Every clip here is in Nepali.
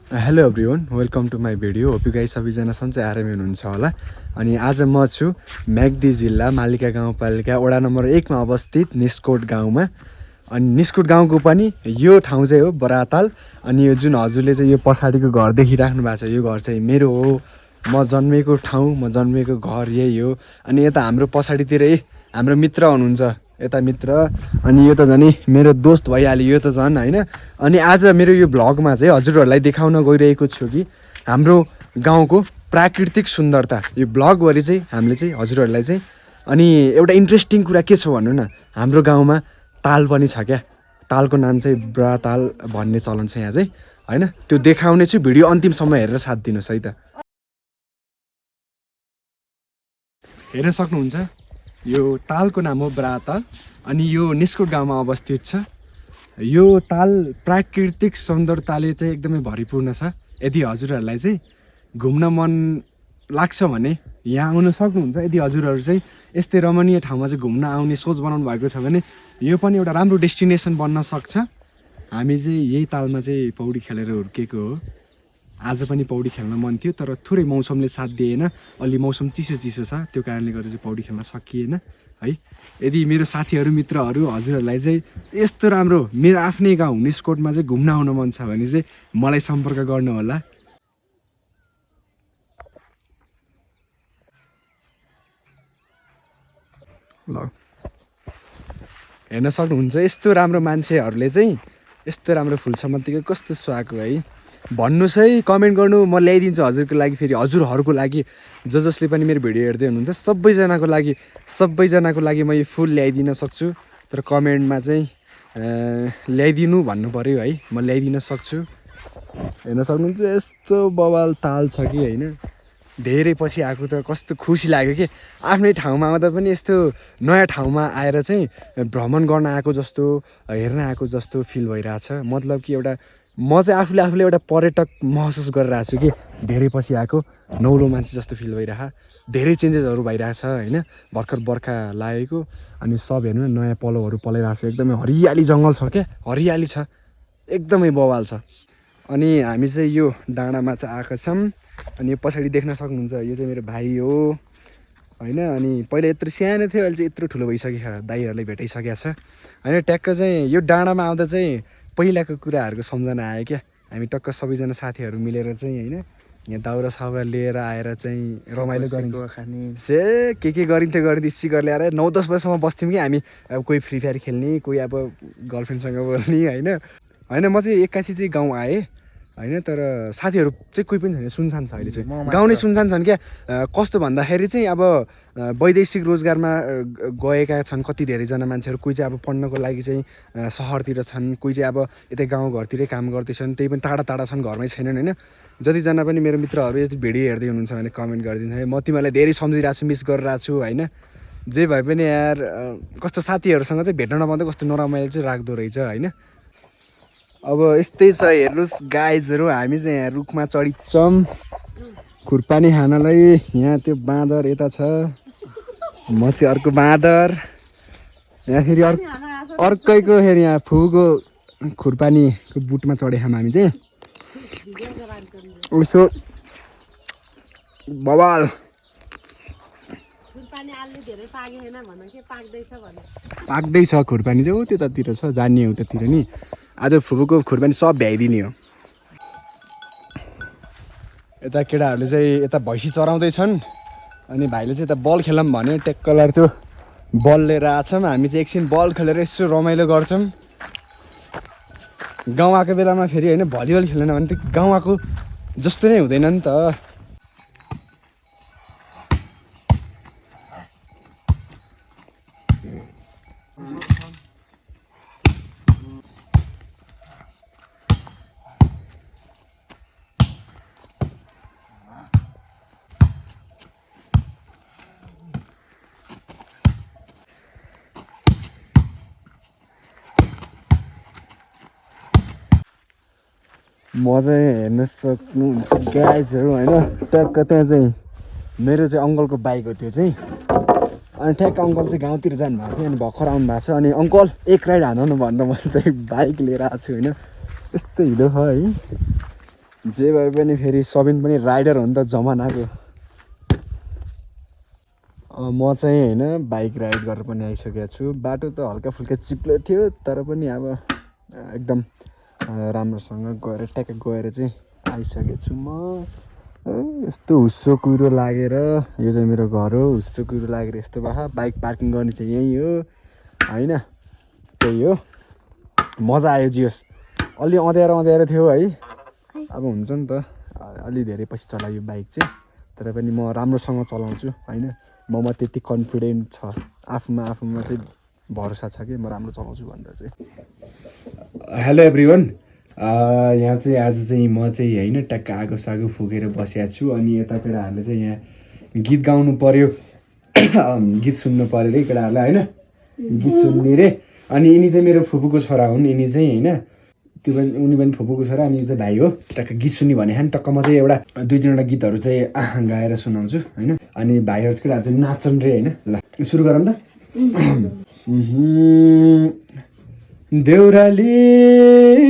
Hello everyone, welcome to my video. Hope you guys सबैजना सन्चै आरामै हुनुहुन्छ होला। अनि आज म छु म्याग्दी जिल्ला मालिका गाउँपालिका वडा नम्बर 1 मा अवस्थित निस्कोट गाउँमा। अनि निस्कोट गाउँको पनि यो ठाउँ चाहिँ हो बराताल। अनि यो जुन हजुरले चाहिँ यो पछाडिको घर देखिराख्नु भएको छ, यो घर चाहिँ मेरो हो। म जन्मेको ठाउँ, म जन्मेको घर यही हो। अनि यता हाम्रो पछाडितिरै हाम्रो मित्र हुनुहुन्छ, यता मित्र। अनि यो त झन् मेरो दोस्त भइहाल्यो यो त झन् होइन। अनि आज मेरो यो भ्लगमा चाहिँ हजुरहरूलाई देखाउन गइरहेको छु कि हाम्रो गाउँको प्राकृतिक सुन्दरता। यो भ्लगभरि चाहिँ हामीले चाहिँ हजुरहरूलाई चाहिँ अनि एउटा इन्ट्रेस्टिङ कुरा के छ भन्नु न, हाम्रो गाउँमा ताल पनि छ क्या। तालको नाम चाहिँ ब्राताल भन्ने चलन छ यहाँ चाहिँ होइन। त्यो देखाउने छु, भिडियो अन्तिमसम्म हेरेर साथ दिनुहोस् है त। हेर्न सक्नुहुन्छ यो तालको नाम हो ब्राताल। अनि यो निस्कोट गाउँमा अवस्थित छ। यो ताल प्राकृतिक सौन्दर्यताले चाहिँ एकदमै भरिपूर्ण छ। यदि हजुरहरूलाई चाहिँ घुम्न मन लाग्छ भने यहाँ आउन सक्नुहुन्छ। यदि हजुरहरू चाहिँ यस्तै रमणीय ठाउँमा चाहिँ घुम्न आउने सोच बनाउनु भएको छ भने यो पनि एउटा राम्रो डेस्टिनेसन बन्न सक्छ। हामी चाहिँ यही तालमा चाहिँ पौडी खेलेर हुर्केको हो। आज पनि पौडी खेल्न मन थियो, तर थोरै मौसमले साथ दिएन। अलि मौसम चिसो चिसो छ, त्यो कारणले गर्दा चाहिँ पौडी खेल्न सकिएन है। यदि मेरो साथीहरू मित्रहरू हजुरहरूलाई चाहिँ यस्तो राम्रो मेरो आफ्नै गाउँ निस्कोटमा चाहिँ घुम्न आउन मन छ भने चाहिँ मलाई सम्पर्क गर्नु होला। ल हेर्न सक्नुहुन्छ यस्तो राम्रो मान्छेहरूले चाहिँ यस्तो राम्रो फुलसम्मतिको कस्तो सुहाएको है। भन्नुहोस् है, कमेन्ट गर्नु, म ल्याइदिन्छु हजुरको लागि। फेरि हजुरहरूको लागि जसले पनि मेरो भिडियो हेर्दै हुनुहुन्छ सबैजनाको लागि म यो फुल ल्याइदिन सक्छु। तर कमेन्टमा चाहिँ ल्याइदिनु भन्नु पऱ्यो है, म ल्याइदिन सक्छु। हेर्न सक्नुहुन्छ यस्तो बवाल ताल छ कि होइन। धेरै पछि आएको त कस्तो खुसी लाग्यो कि आफ्नै ठाउँमा आउँदा पनि यस्तो नयाँ ठाउँमा आएर चाहिँ भ्रमण गर्न आएको जस्तो, हेर्न आएको जस्तो फिल भइरहेछ। मतलब कि एउटा म चाहिँ आफूले एउटा पर्यटक महसुस गरिरहेको छु कि धेरै पछि आएको नौलो मान्छे जस्तो फिल भइरहेछ। धेरै चेन्जेसहरू भइरहेछ होइन। भर्खर बर्खा लागेको अनि सब हेर्नु न नयाँ पलौहरू पलाइरहेको छ। एकदमै हरियाली जङ्गल छ क्या, हरियाली छ, एकदमै बवाल छ। अनि हामी चाहिँ यो डाँडामा चाहिँ आएका छौँ। अनि यो पछाडि देख्न सक्नुहुन्छ यो चाहिँ मेरो भाइ हो होइन। अनि पहिला यत्रो सानो थियो, अहिले चाहिँ यत्रो ठुलो भइसकेको छ, दाइहरूलाई भेटाइसकेको छ होइन। ट्याक्क चाहिँ यो डाँडामा आउँदा चाहिँ पहिलाको कुराहरूको सम्झना आयो क्या। हामी टक्क सबैजना साथीहरू मिलेर चाहिँ होइन यहाँ दाउरा साउरा लिएर आएर चाहिँ रमाइलो गरेको खाने से के गरिन्थ्यो स्पिकर ल्याएर 9-10 बजीसम्म बस्थ्यौँ कि हामी। अब कोही फ्री फायर खेल्ने, कोही अब गर्लफ्रेन्डसँग बोल्ने होइन। म चाहिँ एक्कासी चाहिँ गाउँ आएँ होइन। तर साथीहरू चाहिँ कोही पनि छैन, सुनसान छ अहिले चाहिँ। गाउँ नै सुनसान छन् क्या। कस्तो भन्दाखेरि चाहिँ अब वैदेशिक रोजगारमा गएका छन् कति धेरैजना मान्छेहरू। कोही चाहिँ अब पढ्नको लागि चाहिँ सहरतिर छन्, कोही चाहिँ अब यतै गाउँघरतिरै काम गर्दैछन्, त्यही पनि टाढा टाढा छन्, घरमै छैनन् होइन। जतिजना पनि मेरो मित्रहरू यदि भिडियो हेर्दै हुनुहुन्छ भने कमेन्ट गरिदिनु है। म तिमीलाई धेरै सम्झिरहेको छु, मिस गरिरहेको छु होइन। जे भए पनि यार कस्तो साथीहरूसँग चाहिँ भेट्न नपाउँदा कस्तो नरमाइलो चाहिँ राख्दो रहेछ होइन। अब यस्तै छ हेर्नुहोस् गाइजहरू, हामी चाहिँ यहाँ रुखमा चढिन्छौँ खुर्पानी खानलाई। यहाँ त्यो बाँदर यता छ, म चाहिँ अर्को बाँदर। यहाँ फेरि अर्कैको फेरि यहाँ फुको खुर्पानीको बुटमा चढेको हामी चाहिँ उसो बवाल। पाक्दैछ खुर्पानी चाहिँ, ऊ त्यतातिर छ, जाने हो उतातिर नि। आज फुपूको खुर्पानी सब भ्याइदिने हो। यता केटाहरूले चाहिँ यता भैँसी चराउँदैछन् अनि भाइले चाहिँ यता बल खेलौँ भने टेक्कलर चाहिँ बल लिएर आछौँ। हामी चाहिँ एकछिन बल खेलेर यसो रमाइलो गर्छौँ। गाउँ आएको बेलामा फेरि होइन भलिबल खेलेन भने त गाउँ आएको जस्तो नै हुँदैन नि त। म चाहिँ हेर्न सक्नुहुन्छ गाइजहरू होइन। ट्याक्क त्यहाँ चाहिँ मेरो चाहिँ अङ्कलको बाइक हो त्यो चाहिँ। अनि ठ्याक्क अङ्कल चाहिँ गाउँतिर जानुभएको थियो, अनि भर्खर आउनु भएको छ। अनि अङ्कल एक राइड हान्नु भनेर मैले चाहिँ बाइक लिएर आएको छु होइन। यस्तो हिँडो छ है, जे भए पनि फेरि सबिन पनि राइडर हो नि त जमानाको। म चाहिँ होइन बाइक राइड गरेर पनि आइसकेको छु। बाटो त हल्का फुल्का चिप्लो थियो तर पनि अब एकदम राम्रोसँग गएर ट्याक्क गएर चाहिँ आइसकेको छु म। यस्तो हुस्सो कुहिरो लागेर यो चाहिँ मेरो घर हो। हुस्सो कुहिरो लागेर यस्तो भए बाइक पार्किङ गर्ने चाहिँ यहीँ हो होइन। त्यही हो मजा आयो जियोस्। अलि अँध्यारो थियो है। अब हुन्छ नि त अलि धेरै पछि चलायो बाइक चाहिँ तर पनि म राम्रोसँग चलाउँछु होइन। ममा त्यति कन्फिडेन्ट छ आफूमा चाहिँ भरोसा छ कि म राम्रो चलाउँछु भनेर चाहिँ। हेलो एभ्रिवान, यहाँ चाहिँ आज चाहिँ म चाहिँ होइन ट्याक्क आगो सागो फुकेर बसेको छु। अनि यता केटाहरूले चाहिँ यहाँ गीत गाउनु पर्यो गीत सुन्नु पर्यो रे केटाहरूलाई होइन। गीत सुन्ने रे। अनि यिनी चाहिँ मेरो फुपूको छोरा हुन्। यिनी चाहिँ होइन त्यो पनि उनी पनि फुपूको छोरा अनि चाहिँ भाइ हो। टक्क गीत सुन्ने भने होइन टक्क म चाहिँ एउटा 2-3वटा गीतहरू चाहिँ गाएर सुनाउँछु होइन। अनि भाइहरू केटाहरू चाहिँ नाच्छन् रे होइन। ल सुरु गरौँ त। देउराली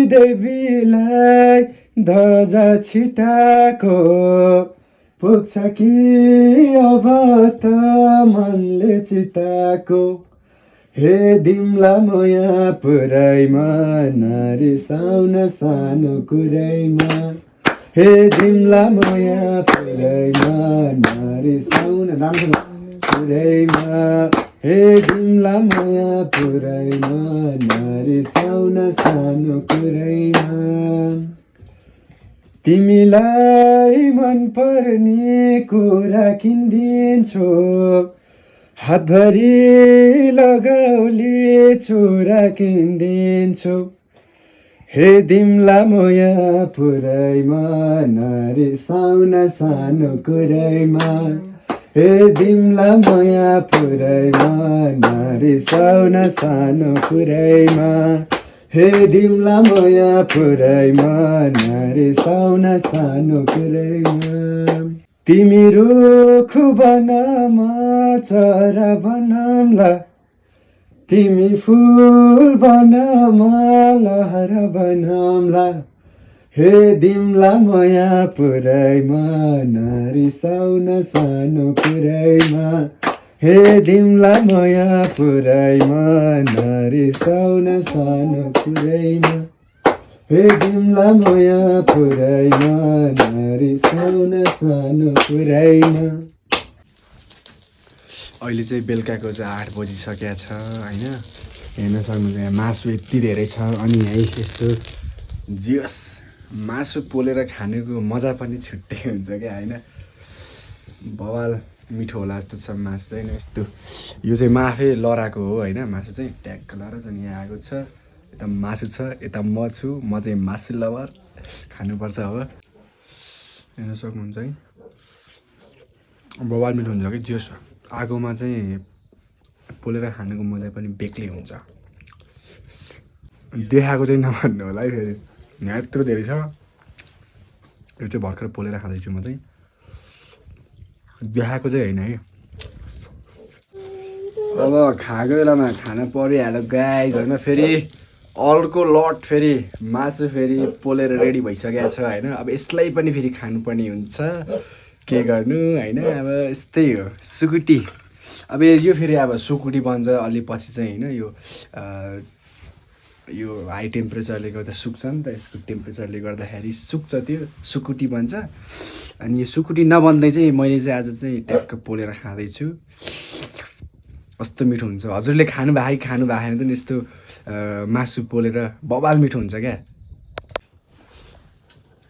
देवीलाई ध्वजा छिटाको पुग्छ कि अब त मनले चिताको। हे दिम्ला म यहाँ पुरैमा नरिसाउन सानो कुरैमा। हे दिम्ला म यहाँ पुरैमा नरिसाउन कुरैमा। हे दिम्ला म यहाँ पुरैमा नरिसाउन सानो कुरैमा। तिमीलाई मन पर्ने कुरा किनिदिन्छु हातभरि लगाउली चुरा किनिदिन्छु। हे दिम्ला म यहाँ पुरैमा नरिसाउन सानो कुरैमा। हे दिम्ला म यहाँ पुरैमा नरिसाउन सानो कुरैमा। हे दिम्ला म यहाँ पुरैमा नरिसाउन सानो कुरैमा। तिमी रुख बन म चरा बनौँला। तिमी फुल बन म लहर बनौँला। हे दिम्ला म यहाँ पुरैमा नरिसाउन सानो कुरैमा। हे दिम्ला म यहाँ पुरैमा नरिसाउन सानो कुरैमा। हे दिम्ला म यहाँ पुरैमा नरिसाउन सानो कुरैमा। अहिले चाहिँ बेलुकाको चाहिँ 8 बजिसकेको छ होइन। हेर्न सक्नुहुन्छ यहाँ मासु यति धेरै छ। अनि है यस्तो जियोस् मासु पोलेर खानुको मजा पनि छुट्टै हुन्छ क्या होइन। बवाल मिठो होला जस्तो छ मासु चाहिँ यस्तो। यो चाहिँ म आफै लडाएको हो होइन। मासु चाहिँ ट्याक्क लडेर चाहिँ यहाँ आएको छ। यता मासु छ यता म छु। म चाहिँ मासु लभर खानुपर्छ अब। हेर्न सक्नुहुन्छ है बवाल मिठो हुन्छ कि जियोस्। आगोमा चाहिँ पोलेर खानुको मजा पनि बेग्लै हुन्छ। देखाएको चाहिँ नभन्नु होला है फेरि यहाँ यत्रो धेरै छ। यो चाहिँ भर्खर पोलेर खाँदैछु म चाहिँ। देखाएको चाहिँ होइन है। अब खाएको बेलामा खाना परिहाल्यो गाइज होइन। फेरि अर्को लट फेरि मासु फेरि पोलेर रेडी भइसकेको छ होइन। अब यसलाई पनि फेरि खानुपर्ने हुन्छ के गर्नु होइन। अब यस्तै हो सुकुटी। अब यो फेरि अब सुकुटी बन्छ अलि पछि चाहिँ होइन। यो हाई टेम्परेचरले गर्दा सुक्छ नि त। यसको टेम्परेचरले गर्दाखेरि सुक्छ त्यो सुकुटी बन्छ। अनि यो सुकुटी नबन्दै चाहिँ मैले चाहिँ आज चाहिँ ट्याक्क पोलेर खाँदैछु। कस्तो मिठो हुन्छ। हजुरले खानु भएको छैन त यस्तो मासु पोलेर बवाल मिठो हुन्छ क्या।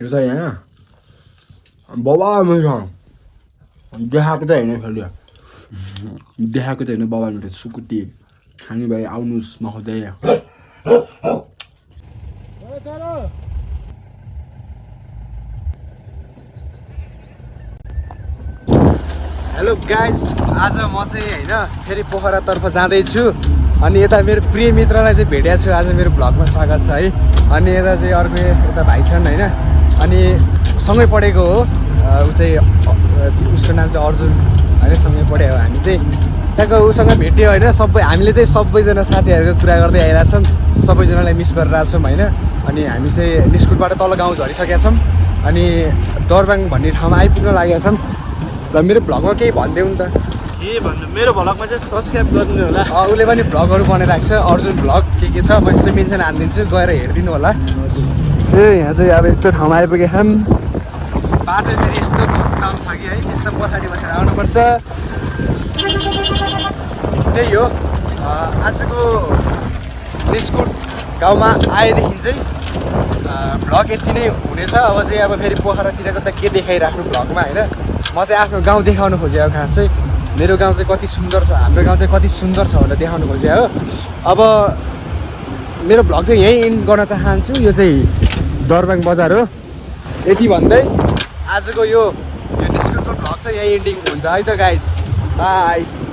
यो चाहिँ यहाँ बवाल मिठो देखाएको चाहिँ होइन। फेरि देखाएको चाहिँ होइन बवाल मिठो सुकुटी खाने भाइ आउनुहोस् महोदय। हेलो गाइस, आज म चाहिँ होइन फेरि पोखरातर्फ जाँदैछु। अनि यता मेरो प्रिय मित्रलाई चाहिँ भेटेको छु। आज मेरो भ्लगमा स्वागत छ है। अनि यता चाहिँ अर्को यता भाइ छन् होइन। अनि सँगै पढेको हो ऊ चाहिँ उसको नाम चाहिँ अर्जुन होइन। सँगै पढेको हामी चाहिँ त्यहाँको उसँग भेट्यो होइन। हामीले चाहिँ सबैजना साथीहरूको कुरा गर्दै आइरहेछौँ। सबैजनालाई मिस गरिरहेछौँ होइन। अनि हामी चाहिँ स्कुलबाट तल गाउँ झरिसकेका छौँ। अनि दरबाङ भन्ने ठाउँमा आइपुग्न लागेका छन् र मेरो भ्लगमा केही भनिदेऊ नि त के भन्नु मेरो भ्लगमा चाहिँ सब्सक्राइब गर्नु होला उसले पनि भ्लगहरू बनाइरहेको छ अर्जुन भ्लग के छ म चाहिँ मेन्सन हानिदिन्छु गएर हेरिदिनु होला ए यहाँ चाहिँ अब यस्तो ठाउँमा आइपुगेका छन् बाटो फेरि यस्तो खतम छ कि है यस्तो पछाडि बसेर आउनुपर्छ त्यही हो आजको निस्कुट गाउँमा आएदेखि चाहिँ भ्लग यति नै हुनेछ अब चाहिँ अब फेरि पोखरातिरको त के देखाइराख्नु भ्लगमा होइन म चाहिँ आफ्नो गाउँ देखाउनु खोजेको खास चाहिँ मेरो गाउँ चाहिँ कति सुन्दर छ हाम्रो गाउँ चाहिँ कति सुन्दर छ भनेर देखाउनु खोजेँ हो अब मेरो भ्लग चाहिँ यहीँ इन्ड गर्न चाहन्छु यो चाहिँ दरबाङ बजार हो यति भन्दै आजको यो निस्कुटको भ्लग चाहिँ यहीँ इन्डिङ हुन्छ है त गाइस बाई